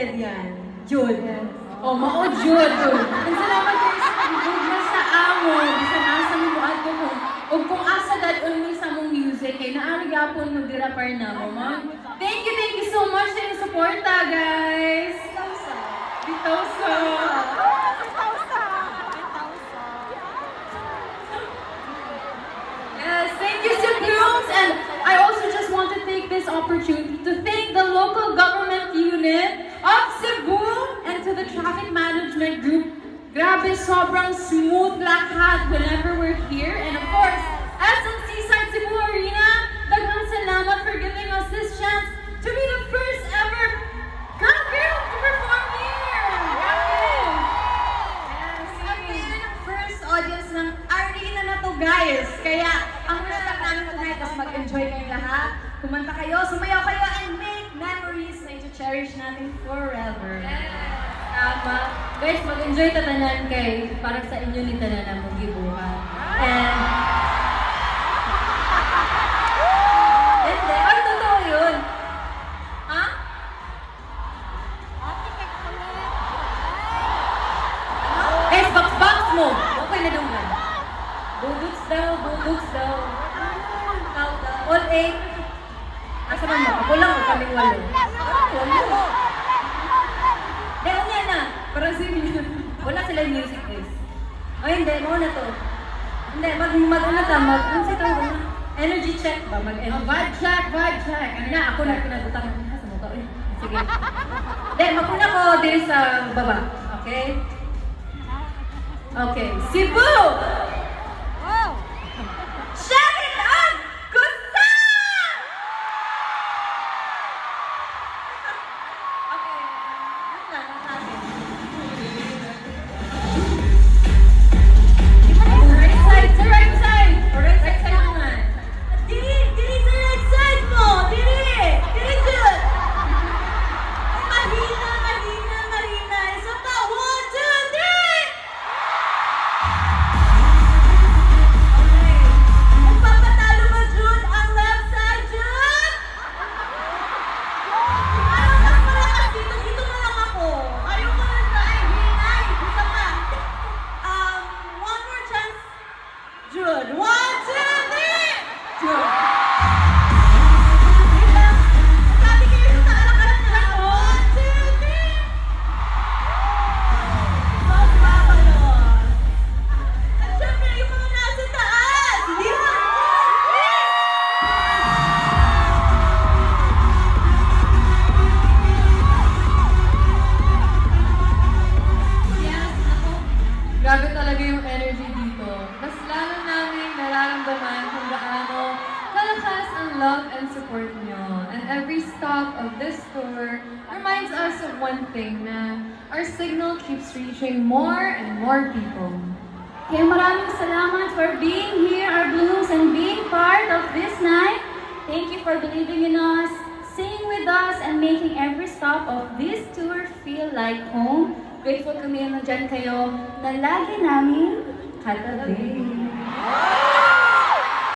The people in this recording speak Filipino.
posted yan. Jud. Yes. Oh, mao jud. And salamat kayo sa pagdugma sa amon. Sa nasa mo ato ko. Ug kung asa dadon mi sa mong music kay naari gyapon mo dira par na mo, ma'am. Thank you so much sa inyong suporta, guys. Bitosa. Yes, thank you, Siblings. And I also just want to take this opportunity to thank the local government unit of Cebu and to the traffic management group. Grabe, sobrang smooth lahat whenever we're here. And of course, SM Seaside Cebu Arena, daghang salamat for giving us this chance to be the first ever girl group to perform here. Yes, kami ang first audience ng arena na to, guys. Kaya, ang wish lang namin tonight is mag-enjoy kayo lahat. Kumanta kayo, sumayaw kayo, and make memories na ito-cherish natin forever. Tama. Guys, mag-enjoy tatanan kay para sa inyo ni tanan ang magibuhat. And Hindi, ay, totoo yun. Ha? guys, box mo. Okay na daw man. Buduts daw, buduts daw. All eight. Asa man mo? Ako lang o kaming walo. Dahil yan na. Parang sino. Wala sila yung music guys. Ay, hindi, mo na to. Hindi, ano sa tawag na? Energy check ba? Mag-energy. Vibe check, vibe check. Ano na, ako na pinagutang sa mukha. Eh. Sige. Hindi, makuna ko diri sa baba. Okay? Okay. Cebu! Shout it out! Gusta! Okay. Yun lang ang natin. Right side! Sa right side! Or right side naman. Diri sa right side mo! Diri dyan! Mahina. Isa pa, 1, 2, 3! Okay. Magpapatalo ba, June, ang left side, June? Ayaw mas malakas dito. Dito na lang ako. Ayaw ko na sa ay. Isa pa. One more chance. June. 1, 2, 3! June. Sabi kayo sa alak-alak na lang. 1, 2, 3! Mas babalot. At syempre, yung mga nasa taas. Hindi mo. Yes, ako. Grabe talaga yung energy dito. Mas lalo namin nararamdaman kung gaano kalakas ang love and support nyo. And every stop of this tour reminds us of one thing na our signal keeps reaching more and more people. Kaya maraming salamat for being here, our Blooms, and being part of this night. Thank you for believing in us, singing with us, and making every stop of this tour feel like home. Grateful kami na dyan kayo na lagi namin katabi.